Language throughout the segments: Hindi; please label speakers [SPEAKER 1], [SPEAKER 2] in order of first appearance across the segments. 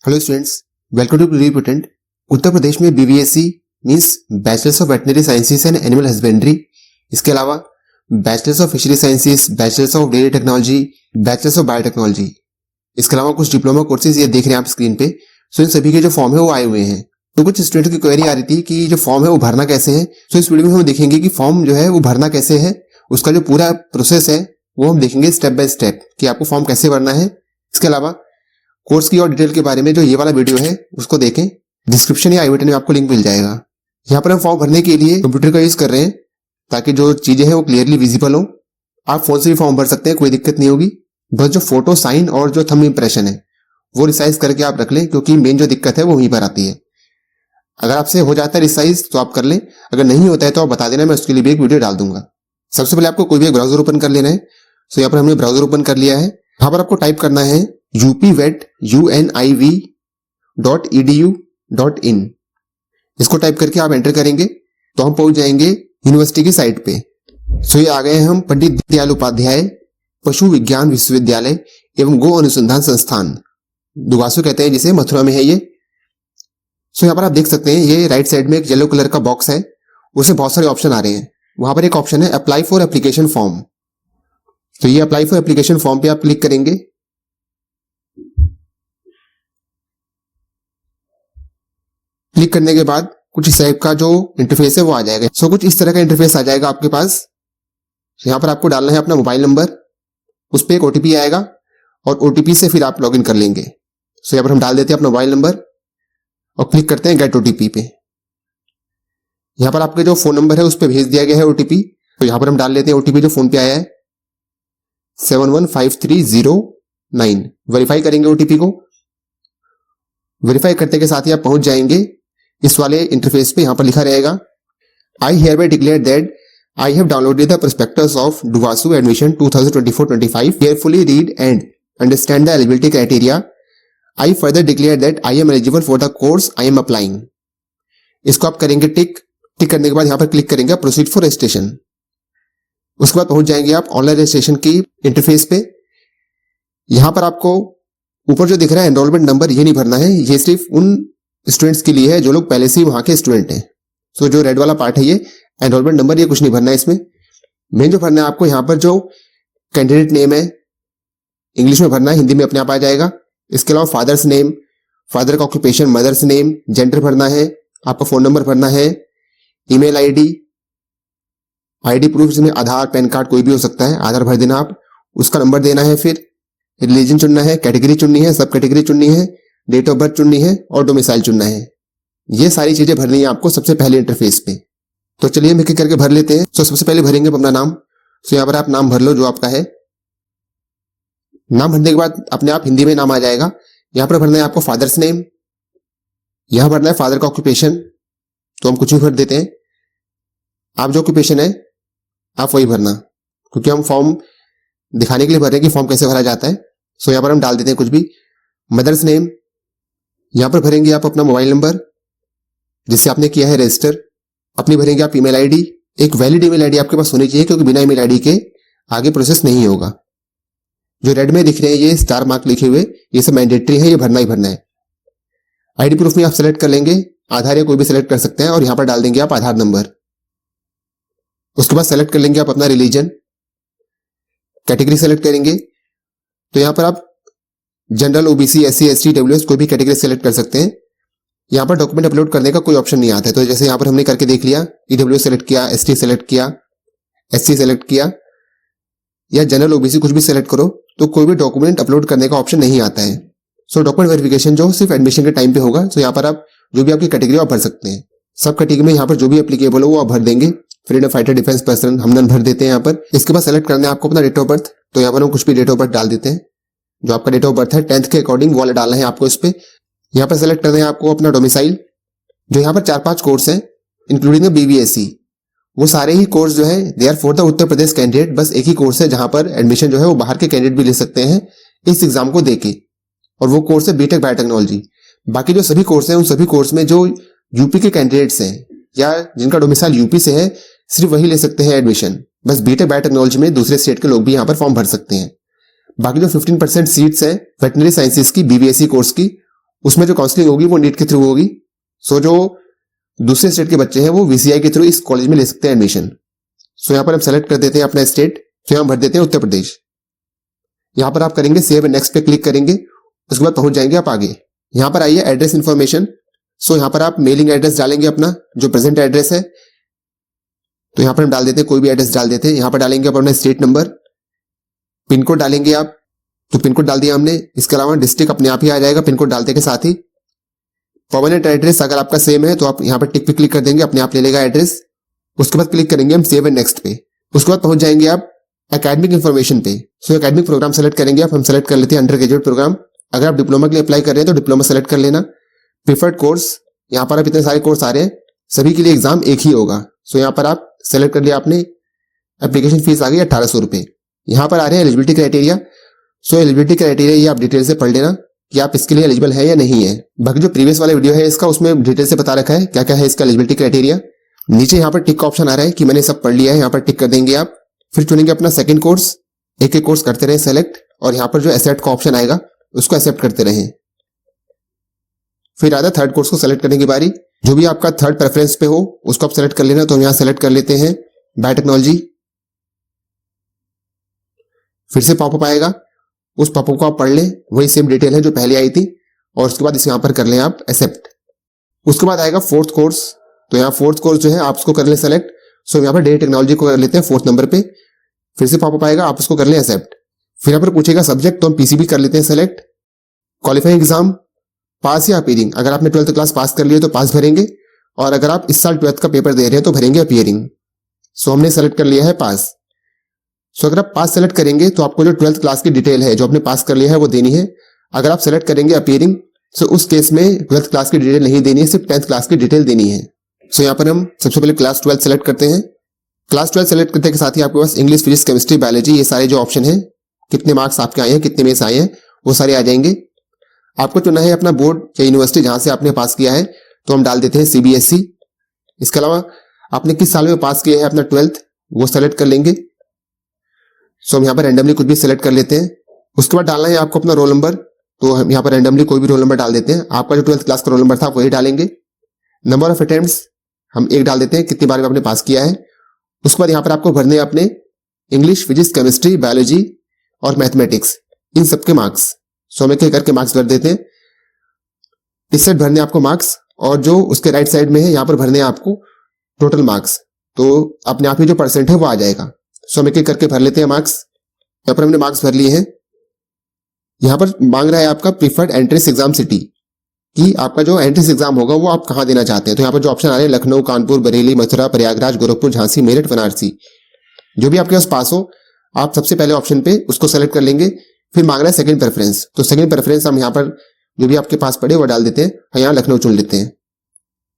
[SPEAKER 1] Hello students, welcome to Prepotent. Uttar Pradesh में BVSc means bachelors of veterinary sciences and animal husbandry, इसके अलावा bachelors of fishery sciences, bachelors of dairy technology, bachelors of biotechnology, इसके अलावा कुछ डिप्लोमा कोर्सेज ये देख रहे हैं आप स्क्रीन पे। सो इन सभी के जो फॉर्म है वो आए हुए हैं। तो कुछ स्टूडेंट की क्वेरी आ रही थी कि जो फॉर्म है वो भरना कैसे है। सो इस वीडियो में हम देखेंगे कि फॉर्म जो है वो भरना कैसे है, उसका जो पूरा प्रोसेस है वो हम देखेंगे स्टेप बाय स्टेप कि आपको फॉर्म कैसे भरना है। इसके अलावा कोर्स की और डिटेल के बारे में जो ये वाला वीडियो है उसको देखें, डिस्क्रिप्शन या आई बटन में आपको लिंक मिल जाएगा। यहाँ पर हम फॉर्म भरने के लिए कंप्यूटर का यूज कर रहे हैं ताकि जो चीजें हैं वो क्लियरली विजिबल हो। आप फोन से भी फॉर्म भर सकते हैं, कोई दिक्कत नहीं होगी। बस जो फोटो, साइन और जो थंब इंप्रेशन है वो रिसाइज करके आप रख लें, क्योंकि मेन जो दिक्कत है वो वहीं पर आती है। अगर आपसे हो जाता है रिसाइज तो आप कर लें, अगर नहीं होता है तो आप बता देना, मैं उसके लिए भी एक वीडियो डाल दूंगा। सबसे पहले आपको कोई भी एक ब्राउजर ओपन कर लेना है। सो यहाँ पर हमने ब्राउजर ओपन कर लिया है। यहाँ पर आपको टाइप करना है upvet.univ.edu.in। इसको टाइप करके आप एंटर करेंगे तो हम पहुंच जाएंगे यूनिवर्सिटी की साइट पे। सो ये आ गए हैं हम पंडित दीनदयाल उपाध्याय पशु विज्ञान विश्वविद्यालय एवं गो अनुसंधान संस्थान, दुवासु कहते हैं जिसे, मथुरा में है ये। सो यहाँ पर आप देख सकते हैं ये राइट साइड में एक येलो कलर का बॉक्स है, उसमें बहुत सारे ऑप्शन आ रहे हैं। वहां पर एक ऑप्शन है अप्लाई फॉर एप्लीकेशन फॉर्म। तो ये अप्लाई फॉर एप्लीकेशन फॉर्म पे आप क्लिक करेंगे। क्लिक करने के बाद कुछ इस टाइप का जो इंटरफेस है वो आ जाएगा। सो कुछ इस तरह का इंटरफेस आ जाएगा आपके पास। यहां पर आपको डालना है अपना मोबाइल नंबर, उस पर एक ओटीपी आएगा और ओटीपी से फिर आप लॉगिन कर लेंगे। सो यहां पर हम डाल देते हैं अपना मोबाइल नंबर और क्लिक करते हैं गेट ओटीपी पे। यहां पर आपके जो फोन नंबर है उस पर भेज दिया गया है ओटीपी। तो यहां पर हम डाल लेते हैं ओटीपी जो फोन पे आया है 715309। वेरीफाई करेंगे ओटीपी को। वेरीफाई करते के साथ ही आप पहुंच जाएंगे इस वाले इंटरफेस पे। यहां पर लिखा रहेगा I hereby declare that I have downloaded the prospectus of DUVASU admission 2024-25। Carefully read and understand the eligibility criteria. I further declare that I am eligible for the course I am applying. इसको आप करेंगे टिक। टिक करने के बाद यहां पर क्लिक करेंगे प्रोसीड फॉर रजिस्ट्रेशन। उसके बाद पहुंच जाएंगे आप ऑनलाइन रजिस्ट्रेशन की इंटरफेस पे। यहां पर आपको ऊपर जो दिख रहा है एनरोलमेंट नंबर, ये नहीं भरना है, ये सिर्फ उन स्टूडेंट्स के लिए है जो लोग पहले से ही वहां के स्टूडेंट हैं। सो जो रेड वाला पार्ट है ये एनरोलमेंट नंबर, ये कुछ नहीं भरना है इसमें। मेन जो भरना है आपको यहाँ पर जो कैंडिडेट नेम है इंग्लिश में भरना है, हिंदी में अपने आप आ जाएगा। इसके अलावा फादर्स नेम, फादर का ऑक्यूपेशन, मदर्स नेम, जेंडर भरना है, आपका फोन नंबर भरना है, ईमेल आईडी, आईडी प्रूफ जिसमें आधार, पैन कार्ड कोई भी हो सकता है, आधार भर देना आप, उसका नंबर देना है, फिर रिलीजन चुनना है, कैटेगरी चुननी है, सब कैटेगरी चुननी है, डेट ऑफ बर्थ चुननी है और डोमिसाइल चुनना है। ये सारी चीजें भरनी है आपको सबसे पहले इंटरफेस पे। तो चलिए हम एक एक करके भर लेते हैं। तो सबसे पहले भरेंगे अपना नाम। सो यहाँ पर आप नाम भर लो जो आपका है। नाम भरने के बाद अपने आप हिंदी में नाम आ जाएगा। यहाँ पर भरना है आपको फादर्स नेम, यहाँ भरना है फादर का ऑक्यूपेशन, तो हम कुछ भी भर देते हैं। आप जो ऑक्यूपेशन है आप वही भरना, क्योंकि हम फॉर्म दिखाने के लिए भर रहे हैं कि फॉर्म कैसे भरा जाता है। सो यहाँ पर हम डाल देते हैं कुछ भी। मदर्स नेम, यहाँ पर भरेंगे आप अपना मोबाइल नंबर जिससे आपने किया है रजिस्टर। अपनी भरेंगे आप ईमेल आईडी। एक वैलिड ईमेल आईडी आपके पास होनी चाहिए, क्योंकि बिना ईमेल आईडी के आगे प्रोसेस नहीं होगा। जो रेड में दिख रहे हैं ये स्टार मार्क लिखे हुए, ये सब मैंडेटरी है, ये भरना ही भरना है। आईडी प्रूफ में आप सेलेक्ट कर लेंगे, आधार या कोई भी सेलेक्ट कर सकते हैं और यहाँ पर डाल देंगे आप आधार नंबर। उसके बाद सेलेक्ट कर लेंगे आप अपना रिलीजन, कैटेगरी सेलेक्ट करेंगे। तो यहाँ पर आप general, OBC, SC, ST, WS कोई भी कैटेगरी सेलेक्ट कर सकते हैं। यहाँ पर डॉक्यूमेंट अपलोड करने का कोई ऑप्शन नहीं आता है। तो जैसे यहाँ पर हमने करके देख लिया, ईडब्ल्यूएस सेलेक्ट किया, एसटी सेलेक्ट किया, एससी सेलेक्ट किया या जनरल, ओबीसी कुछ भी सेलेक्ट करो, तो कोई भी डॉक्यूमेंट अपलोड करने का ऑप्शन नहीं आता है। सो डॉक्यूमेंट वेरिफिकेशन जो सिर्फ एडमिशन के टाइम पे होगा। सो यहाँ पर आप जो भी आपकी कैटेगरी आप भर सकते हैं। सब कैटेगरी में यहाँ पर जो भी एप्लीकेबल हो वो आप भर देंगे। फ्रीडम फाइटर, डिफेंस पर्सन, हमने भर देते हैं यहाँ पर। इसके बाद सेलेक्ट करना है आपको अपना डेट ऑफ बर्थ। तो यहाँ पर हम कुछ भी डेट ऑफ बर्थ डाल देते हैं। जो आपका डेट ऑफ बर्थ है 10th के अकॉर्डिंग वो वाला डालना है आपको इस पे। यहाँ पर सेलेक्ट करना है आपको अपना डोमिसाइल। जो यहाँ पर 4-5 कोर्स हैं इंक्लूडिंग बीबीएससी, वो सारे ही कोर्स जो है they are for the Uttar Pradesh candidate. बस एक ही कोर्स है जहां पर एडमिशन जो है वो बाहर के कैंडिडेट भी ले सकते हैं इस एग्जाम को देके, और वो कोर्स है बीटेक बायोटेक्नोलॉजी। बाकी जो सभी कोर्स हैं उन सभी कोर्स में जो यूपी के कैंडिडेट्स हैं या जिनका डोमिसाइल यूपी से है, सिर्फ वही ले सकते हैं एडमिशन। बस बीटेक बायोटेक्नोलॉजी में दूसरे स्टेट के लोग भी यहाँ पर फॉर्म भर सकते हैं। बाकी जो 15% सीट्स हैं वेटनरी साइंसेस की बीबीएससी कोर्स की, उसमें जो काउंसलिंग होगी वो नीट के थ्रू होगी। सो जो दूसरे स्टेट के बच्चे हैं वो VCI के थ्रू इस कॉलेज में ले सकते हैं एडमिशन। सो यहाँ पर हम सेलेक्ट कर देते हैं अपना स्टेट, तो यहाँ भर देते हैं उत्तर प्रदेश। यहाँ पर आप करेंगे सेव एंड नेक्स्ट पे क्लिक करेंगे, उसके बाद पहुंच जाएंगे आप आगे। यहाँ पर आइए एड्रेस इन्फॉर्मेशन। सो यहाँ पर आप मेलिंग एड्रेस डालेंगे अपना जो प्रेजेंट एड्रेस है, तो यहाँ पर हम डाल देते हैं कोई भी एड्रेस डाल देते हैं। यहाँ पर डालेंगे अपना स्टेट नंबर, पिन कोड डालेंगे आप, तो पिन कोड डाल दिया हमने। इसके अलावा डिस्ट्रिक्ट अपने आप ही आ जाएगा पिन कोड डालते के साथ ही। परमानेंट एड्रेस अगर आपका सेम है तो आप यहाँ पर टिक पे क्लिक कर देंगे, अपने आप ले लेगा एड्रेस। उसके बाद क्लिक करेंगे हम सेव एंड नेक्स्ट पे। उसके बाद पहुंच जाएंगे आप एकेडमिक इन्फॉर्मेशन पे। सो एकेडमिक प्रोग्राम सेलेक्ट करेंगे आप, हम सेलेक्ट कर लेते हैं अंडर ग्रेजुएट प्रोग्राम। अगर आप डिप्लोमा के लिए अप्लाई कर रहे हैं तो डिप्लोमा सेलेक्ट कर लेना। प्रीफर्ड कोर्स, यहाँ पर आप इतने सारे कोर्स आ रहे हैं, सभी के लिए एग्जाम एक ही होगा। सो यहाँ पर आप सेलेक्ट कर लिया आपने। एप्लीकेशन फीस आ गई 1800 रुपए। यहाँ पर आ रहे हैं एलिजिबिलिटी क्राइटेरिया। सो एलिजिबिलिटी क्राइटेरिया ये आप डिटेल से पढ़ लेना कि आप इसके लिए एलिजिबल है या नहीं है। बाकी जो प्रीवियस वाला वीडियो है इसका, उसमें डिटेल से बता रखा है क्या क्या है इसका एलिजिबिलिटी क्राइटेरिया। नीचे यहाँ पर टिक का ऑप्शन आ रहा है कि मैंने सब पढ़ लिया है, यहाँ पर टिक कर देंगे आप। फिर चुनेंगे अपना सेकंड कोर्स, एक एक कोर्स करते रहे सेलेक्ट, और यहाँ पर जो एक्सेप्ट का ऑप्शन आएगा उसको एक्सेप्ट करते रहें। फिर आता है थर्ड कोर्स को सेलेक्ट करने की बारी। जो भी आपका थर्ड प्रेफरेंस पे हो उसको आप सेलेक्ट कर लेना। तो हम यहाँ सेलेक्ट कर लेते हैं बायोटेक्नोलॉजी। फिर से पॉपअप आएगा, उस पॉपअप को आप पढ़ लें, वही सेम डिटेल है जो पहले आई थी, और उसके बाद इसे यहाँ पर कर लें आप एक्सेप्ट। उसके बाद आएगा फोर्थ कोर्स, तो यहाँ फोर्थ कोर्स जो है आप उसको कर लें सेलेक्ट। सो यहाँ पर डेटा टेक्नोलॉजी को कर लेते हैं 4th नंबर पे। फिर से पॉपअप आएगा, आप उसको कर लें एक्सेप्ट। फिर यहाँ पर पूछेगा सब्जेक्ट, तो हम PCB कर लेते हैं सेलेक्ट। क्वालिफाइंग एग्जाम पास या अपीयरिंग, अगर आपने 12th क्लास पास कर लिया तो पास भरेंगे, और अगर आप इस साल 12th का पेपर दे रहे हैं तो भरेंगे अपीयरिंग। सो हमने सेलेक्ट कर लिया है पास। सो अगर आप पास सेलेक्ट करेंगे तो आपको जो 12th क्लास की डिटेल है जो आपने पास कर लिया है वो देनी है। अगर आप सेलेक्ट करेंगे अपीयरिंग, सो उस केस में 12th क्लास की डिटेल नहीं देनी है, सिर्फ 10th क्लास की डिटेल देनी है। सो यहाँ पर हम सबसे पहले क्लास 12 सेलेक्ट करते हैं। क्लास 12 सेलेक्ट करने के साथ ही आपके पास इंग्लिश, फिजिक्स, केमिस्ट्री, बायोलॉजी, ये सारे जो ऑप्शन है, कितने मार्क्स आपके आए हैं, कितने में से आए हैं, वो सारे आ जाएंगे। आपको चुना है अपना बोर्ड या यूनिवर्सिटी जहां से आपने पास किया है, तो हम डाल देते हैं CBSE। इसके अलावा आपने किस साल में पास किया है अपना 12th, वो सेलेक्ट कर लेंगे। सो हम यहाँ पर रैंडमली कुछ भी सेलेक्ट कर लेते हैं। उसके बाद डालना है आपको अपना रोल नंबर, तो हम यहाँ पर रैंडमली कोई भी रोल नंबर डाल देते हैं। आपका जो 12th क्लास का रोल नंबर था वही डालेंगे। नंबर ऑफ अटेम्प्ट्स हम 1 डाल देते हैं, कितनी बार में आपने पास किया है। उसके बाद यहाँ पर आपको भरने अपने इंग्लिश, फिजिक्स, केमिस्ट्री, बायोलॉजी और मैथमेटिक्स, इन सबके मार्क्स। सो हम एक एक करके मार्क्स भर देते हैं। इस साइड भरने आपको मार्क्स, और जो उसके राइट साइड में है यहाँ पर भरने आपको टोटल मार्क्स, तो अपने आप ही जो परसेंट है वो आ जाएगा। सो हम एक एक करके भर लेते हैं मार्क्स। यहाँ पर हमने मार्क्स भर लिए हैं। यहाँ पर मांग रहा है आपका प्रीफर्ड एंट्रेंस एग्जाम सिटी, कि आपका जो एंट्रेंस एग्जाम होगा वो आप कहाँ देना चाहते हैं। तो यहाँ पर जो ऑप्शन आ रहे हैं लखनऊ, कानपुर, बरेली, मथुरा, प्रयागराज, गोरखपुर, झांसी, मेरठ, बनारसी, जो भी आपके पास पास हो, आप सबसे पहले ऑप्शन पे उसको सेलेक्ट कर लेंगे। फिर मांग रहा है सेकंड प्रेफरेंस, तो सेकंड प्रेफरेंस हम यहाँ पर जो भी आपके पास पड़े वो डाल देते हैं। यहाँ लखनऊ चुन लेते हैं।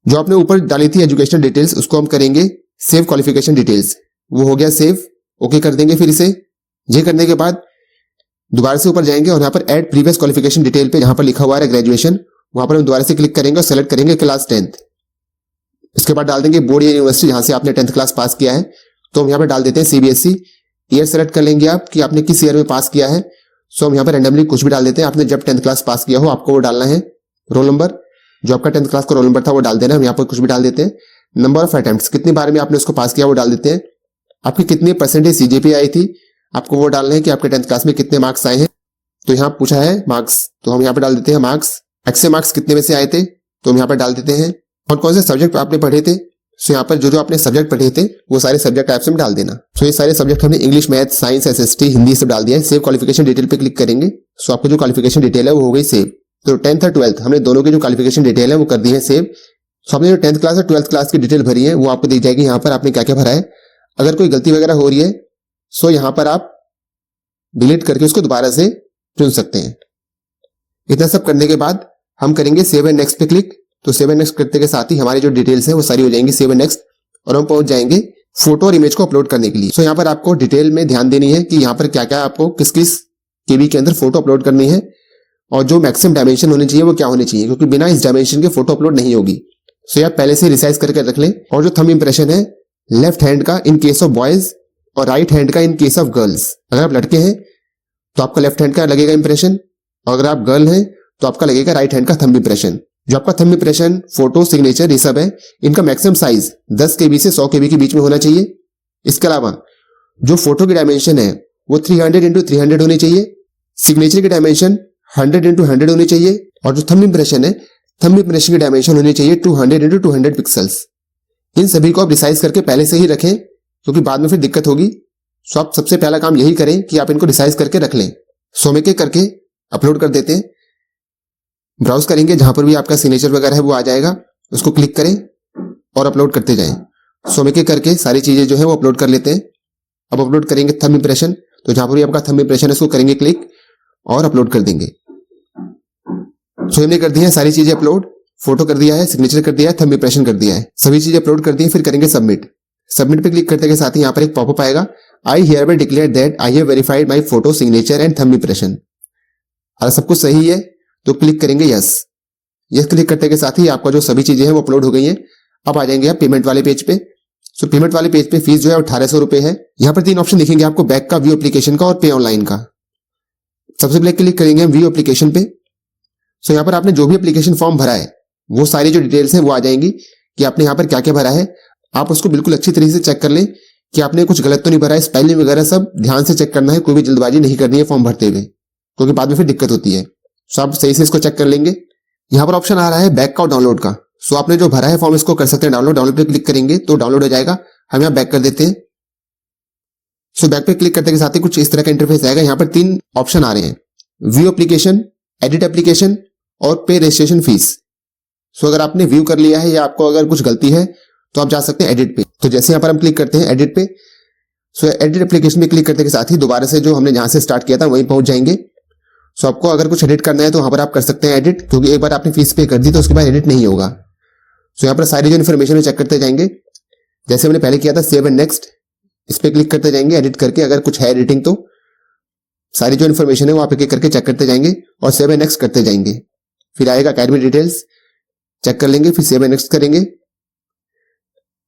[SPEAKER 1] जो आपने ऊपर डाली थी एजुकेशनल डिटेल्स, उसको हम करेंगे सेव क्वालिफिकेशन डिटेल्स। वो हो गया सेव, ओके कर देंगे। फिर इसे ये करने के बाद दोबारा से ऊपर जाएंगे और यहाँ पर ऐड प्रीवियस क्वालिफिकेशन डिटेल पे जहां पर लिखा हुआ है ग्रेजुएशन, वहां पर हम दोबारा से क्लिक करेंगे और सेलेक्ट करेंगे क्लास 10th। इसके बाद डाल देंगे बोर्ड या यूनिवर्सिटी जहां से आपने 10th क्लास पास किया है, तो हम यहाँ पर डाल देते हैं CBSE। ईयर सेलेक्ट कर लेंगे आप कि आपने किस ईयर में पास किया है। सो हम यहाँ पर रैंडमली कुछ भी डाल देते हैं। आपने जब 10th क्लास पास किया हो आपको वो डालना है। रोल नंबर, जो आपका 10th क्लास का रोल नंबर था वो डाल देना। हम यहाँ पर कुछ भी डाल देते हैं। नंबर ऑफ अटेम्प्ट्स, कितनी बार में आपने उसको पास किया वो डाल देते हैं। आपकी कितनी परसेंटेज CGPA आई थी, आपको वो डालना है कि आपके 10th क्लास में कितने मार्क्स आए हैं। तो यहाँ पूछा है मार्क्स, तो हम यहाँ पर डाल देते हैं मार्क्स। एक्से मार्क्स कितने में से आए थे, तो हम यहाँ पर डाल देते हैं। और कौन से सब्जेक्ट आपने पढ़े थे, सो यहाँ पर जो आपने सब्जेक्ट पढ़े थे वो सारे सब्जेक्ट टाइप्स में डाल देना। सो ये सारे सब्जेक्ट हमने English, math, science, SST, Hindi सब डाल दिया है। सेव क्वालिफिकेशन डिटेल पे क्लिक करेंगे। सो आपको जो क्वालिफिकेशन डिटेल है वो हो गई सेव। तो 10th और 12th हमने दोनों की जो क्वालिफिकेशन डिटेल है वो कर दी है सेव। सो आपने जो 10th क्लास और 12th क्लास की डिटेल भरी है वो आपको दी जाएगी यहाँ पर आपने क्या क्या भरा है। अगर कोई गलती वगैरह हो रही है सो यहाँ पर आप डिलीट करके उसको दोबारा से चुन सकते हैं। इतना सब करने के बाद हम करेंगे सेव एंड नेक्स्ट पे क्लिक। तो सेव एंड नेक्स्ट करते के साथ ही हमारी जो डिटेल्स हैं वो सारी हो जाएंगी सेव एंड नेक्स्ट, और हम पहुंच जाएंगे फोटो और इमेज को अपलोड करने के लिए। सो यहाँ पर आपको डिटेल में ध्यान देनी है कि यहाँ पर क्या क्या आपको किस किस KB के अंदर फोटो अपलोड करनी है, और जो मैक्सिमम डायमेंशन होनी चाहिए वो क्या होनी चाहिए, क्योंकि बिना इस डायमेंशन के फोटो अपलोड नहीं होगी। सो यार पहले से रिसाइज करके रख लें। और जो थंब इंप्रेशन है लेफ्ट हैंड का इन केस ऑफ बॉयज और राइट हैंड का इन केस ऑफ गर्ल्स। अगर आप लड़के हैं तो आपका लेफ्ट हैंड का लगेगा इंप्रेशन, और अगर आप गर्ल हैं तो आपका लगेगा राइट हैंड का थंब इंप्रेशन। जो आपका थंब इंप्रेशन, फोटो, सिग्नेचर ये सब है, इनका मैक्सिमम साइज 10 KB से 100 KB के बीच में होना चाहिए। इसके अलावा जो फोटो की डायमेंशन है वो 300 × 300 होनी चाहिए। सिग्नेचर की डायमेंशन 100 × 100 होनी चाहिए। और जो थंब इंप्रेशन है, थंब इंप्रेशन की डायमेंशन होनी चाहिए 200 × 200 पिक्सल्स। इन सभी को आप रिसाइज करके पहले से ही रखें, क्योंकि बाद में फिर दिक्कत होगी। सो आप सबसे पहला काम यही करें कि आप इनको रिसाइज करके रख लें। सो में करके अपलोड कर देते हैं। ब्राउज करेंगे, जहां पर भी आपका सिग्नेचर वगैरह है वो आ जाएगा, उसको क्लिक करें और अपलोड करते जाएं। सो में करके सारी चीजें जो है वो अपलोड कर लेते हैं। अब अपलोड करेंगे थंब इंप्रेशन, तो जहां पर भी आपका थंब इंप्रेशन है उसको करेंगे क्लिक और अपलोड कर देंगे। सो हमने कर दी है सारी चीजें अपलोड, फोटो कर दिया है, सिग्नेचर कर दिया है, थंब इंप्रेशन कर दिया है, सभी चीजें अपलोड कर दी है। फिर करेंगे सबमिट। सबमिट पे क्लिक करते के साथ ही यहाँ पर एक पॉपअप आएगा, I hereby declare that I have verified my photo, signature and thumb impression. अगर सब कुछ सही है तो क्लिक करेंगे यस। यस क्लिक करते के साथ ही आपका जो सभी चीजें हैं वो अपलोड हो गई हैं। अब आ जाएंगे आप पेमेंट वाले पेज पे। सो पेमेंट वाले पेज पे फीस जो है 1800 रुपए है। यहाँ पर 3 ऑप्शन दिखेंगे आपको, बैक का, व्यू एप्लीकेशन का और पे ऑनलाइन का। सबसे पहले क्लिक करेंगे हम व्यू एप्लीकेशन पे। सो यहाँ पर आपने जो भी एप्लीकेशन फॉर्म भरा है वो सारी जो डिटेल्स हैं वो आ जाएंगी कि आपने यहाँ पर क्या क्या भरा है। आप उसको बिल्कुल अच्छी तरीके से चेक कर लें कि आपने कुछ गलत तो नहीं भरा है। स्पेलिंग वगैरह सब ध्यान से चेक करना है, कोई भी जल्दबाजी नहीं करनी है फॉर्म भरते हुए, क्योंकि बाद में फिर दिक्कत होती है। सो आप सही से इसको चेक कर लेंगे। यहाँ पर ऑप्शन आ रहा है बैक का और डाउनलोड का। सो आपने जो भरा है फॉर्म इसको कर सकते हैं डाउनलोड। डाउनलोड पे क्लिक करेंगे तो डाउनलोड हो जाएगा। हम यहाँ बैक कर देते हैं। सो बैक पे क्लिक करते के साथ ही कुछ इस तरह का इंटरफेस आएगा। यहाँ पर 3 ऑप्शन आ रहे हैं, व्यू एप्लीकेशन, एडिट एप्लीकेशन और पे रजिस्ट्रेशन फीस। सो अगर आपने व्यू कर लिया है या आपको अगर कुछ गलती है तो आप जा सकते हैं एडिट पे। तो जैसे यहाँ पर हम क्लिक करते हैं एडिट पे, सो एडिट एप्लीकेशन में क्लिक करते के साथ ही दोबारा से जो हमने जहां से स्टार्ट किया था वहीं पहुंच जाएंगे। सो आपको अगर कुछ एडिट करना है तो वहां पर आप कर सकते हैं एडिट, क्योंकि एक बार आपने फीस पे कर दी तो उसके बाद एडिट नहीं होगा। सो यहाँ पर सारी जो इन्फॉर्मेशन है चेक करते जाएंगे, जैसे हमने पहले किया था सेव एंड नेक्स्ट। इस पे क्लिक करते जाएंगे एडिट करके, अगर कुछ है एडिटिंग तो सारी जो इन्फॉर्मेशन है वो आप एक एक करके चेक करते जाएंगे और सेव एंड नेक्स्ट करते जाएंगे। फिर आएगा अकेडमी डिटेल्स, चेक कर लेंगे, फिर सेव एंड नेक्स्ट करेंगे,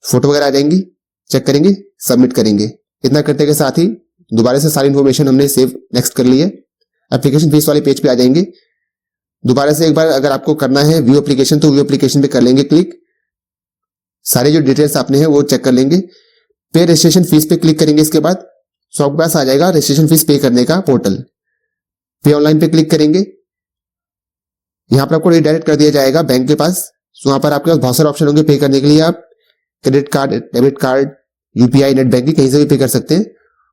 [SPEAKER 1] फोटो वगैरह आ जाएंगी, चेक करेंगे, सबमिट करेंगे। इतना करते के साथ ही दोबारा से सारी इन्फॉर्मेशन हमने सेव नेक्स्ट कर ली है। एप्लीकेशन फीस वाले पेज पे आ जाएंगे। दोबारा से एक बार अगर आपको करना है व्यू एप्लीकेशन तो व्यू एप्लीकेशन पे कर लेंगे क्लिक, सारे जो डिटेल्स आपने हैं वो चेक कर लेंगे। पे रजिस्ट्रेशन फीस पे क्लिक करेंगे। इसके बाद सो आपके पास आ जाएगा रजिस्ट्रेशन फीस पे करने का पोर्टल। पे ऑनलाइन पे क्लिक करेंगे, यहाँ पर आपको रिडायरेक्ट कर दिया जाएगा बैंक के पास। सो यहाँ पर आपके पास बहुत सारे ऑप्शन होंगे पे करने के लिए। आप credit card, debit card, UPI, net banking कहीं से भी पे कर सकते हैं।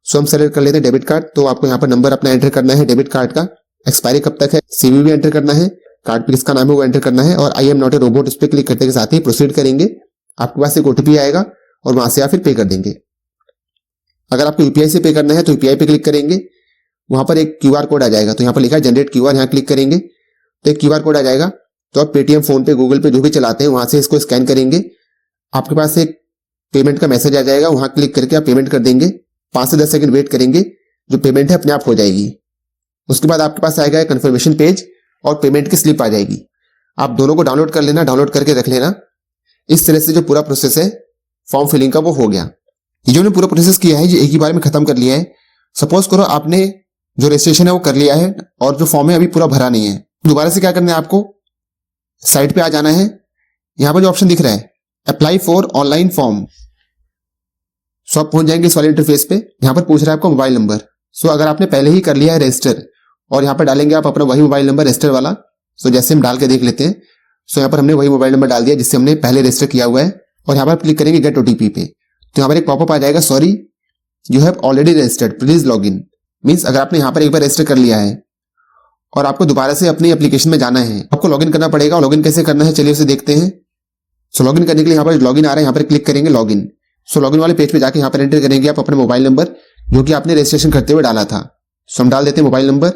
[SPEAKER 1] सो हम सेलेक्ट कर लेते हैं डेबिट कार्ड। तो आपको यहाँ पर नंबर अपना एंटर करना है डेबिट कार्ड का, एक्सपायरी कब तक है, सीवीवी एंटर करना है, कार्ड पे किसका नाम है वो एंटर करना है और I am not a robot उस पर क्लिक करते के साथ ही प्रोसीड करेंगे। आपके पास एक ओटीपी आएगा और वहां से आप फिर पे कर देंगे। अगर आपको यूपीआई से पे करना है तो यूपीआई पे क्लिक करेंगे, वहां पर एक क्यूआर कोड आ जाएगा। तो यहाँ पर लिखा है जनरेट क्यूआर, यहाँ क्लिक करेंगे तो एक क्यूआर कोड आ जाएगा। तो आप पेटीएम, फोन पे, गूगल पे जो भी चलाते हैं वहां से इसको स्कैन करेंगे। आपके पास एक पेमेंट का मैसेज आ जाएगा, वहां क्लिक करके आप पेमेंट कर देंगे। 5 से 10 सेकंड वेट करेंगे, जो पेमेंट है अपने आप हो जाएगी। उसके बाद आपके पास आएगा कंफर्मेशन पेज और पेमेंट की स्लिप आ जाएगी। आप दोनों को डाउनलोड कर लेना, डाउनलोड करके रख लेना। इस तरह से जो पूरा प्रोसेस है फॉर्म फिलिंग का वो हो गया। ये जो ने पूरा प्रोसेस किया है ये एक ही बार में खत्म कर लिया है। सपोज करो आपने जो रजिस्ट्रेशन है वो कर लिया है और जो फॉर्म है अभी पूरा भरा नहीं है, दोबारा से क्या करना है, आपको साइट पे आ जाना है। यहां पर जो ऑप्शन दिख रहा है अप्लाई फॉर ऑनलाइन फॉर्म, सो आप पहुंच जाएंगे इस वाले इंटरफेस पे। यहां पर पूछ रहा है आपको मोबाइल नंबर। सो अगर आपने पहले ही कर लिया है रजिस्टर और यहाँ पर डालेंगे आप अपना वही मोबाइल नंबर रजिस्टर वाला। सो जैसे हम डाल के देख लेते हैं। सो यहाँ पर हमने वही मोबाइल नंबर डाल दिया जिससे हमने पहले रजिस्टर किया हुआ है और यहाँ पर क्लिक करेंगे गेट ओटीपी पे। तो यहाँ पर एक पॉपअप आ जाएगा, sorry you have already registered, please log in. Means अगर आपने यहाँ पर एक बार रजिस्टर कर लिया है और आपको दोबारा से अपनी एप्लीकेशन में जाना है, आपको लॉगिन करना पड़ेगा। और लॉगिन कैसे करना है चलिए उसे देखते हैं। सो लॉगिन करने के लिए यहाँ पर लॉगिन आ रहा है, यहाँ पर क्लिक करेंगे लॉगिन। सो लॉगिन वाले पेज पे जाके यहाँ पर एंटर करेंगे आप अपना मोबाइल नंबर जो कि आपने रजिस्ट्रेशन करते हुए डाला था। सो हम डाल देते हैं मोबाइल नंबर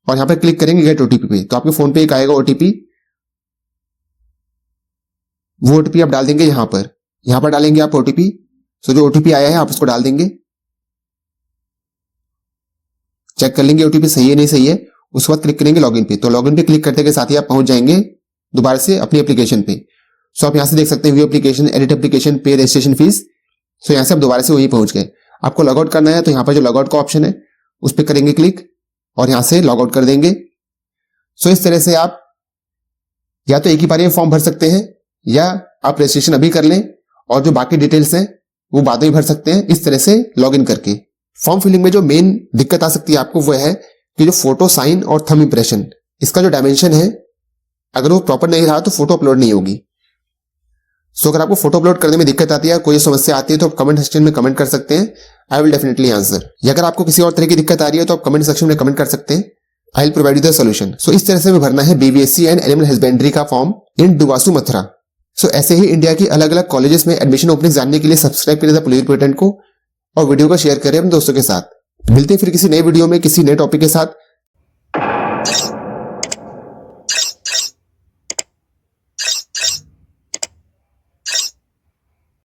[SPEAKER 1] और यहाँ पर क्लिक करेंगे गेट ओटीपी पे। तो आपके फोन पे एक आएगा ओटीपी, वो ओटीपी आप डाल देंगे यहाँ पर डालेंगे आप ओटीपी। सो जो ओटीपी आया है आप उसको डाल देंगे, चेक कर लेंगे ओटीपी सही है नहीं सही है। उसके बाद क्लिक करेंगे लॉगिन पे। तो लॉगिन पे क्लिक करते के साथ ही आप पहुंच जाएंगे दोबारा से अपनी एप्लीकेशन पे। सो आप यहां से देख सकते हैं व्यू एप्लीकेशन, एडिट एप्लीकेशन, पे रजिस्ट्रेशन फीस। सो यहां से आप दोबारा से वही पहुंच गए। आपको लॉग आउट करना है तो यहाँ पर जो लॉग आउट का ऑप्शन है उस पर करेंगे क्लिक और यहां से लॉग आउट कर देंगे। सो इस तरह से आप या तो एक ही बार में फॉर्म भर सकते हैं या आप रजिस्ट्रेशन अभी कर लें और जो बाकी डिटेल्स हैं वो बाद में भर सकते हैं, इस तरह से लॉगिन करके। फॉर्म फिलिंग में जो मेन दिक्कत आ सकती है आपको वो है कि जो फोटो साइन और थंब इंप्रेशन, इसका जो डायमेंशन है अगर वो प्रॉपर नहीं रहा तो फोटो अपलोड नहीं होगी। सो अगर आपको फोटो अपलोड करने में दिक्कत आती है, कोई समस्या आती है तो आप कमेंट सेक्शन में कमेंट कर सकते हैं, आई विल डेफिनेटली आंसर। या अगर आपको किसी और तरह की दिक्कत आ रही है तो आप कमेंट सेक्शन में कमेंट कर सकते हैं, I will provide you the solution. So इस तरह से हमें भरना है बीबीएससी एंड एनिमल हस्बेंड्री का form in DUVASU Mathura. So ऐसे ही इंडिया की अलग अलग कॉलेजेस में एडमिशन ओपनिंग जानने के लिए सब्सक्राइब करें द पुलिस रिपोर्टेंट को और वीडियो को शेयर करें अपने दोस्तों के साथ। मिलते हैं फिर किसी नए वीडियो में किसी नए टॉपिक के साथ।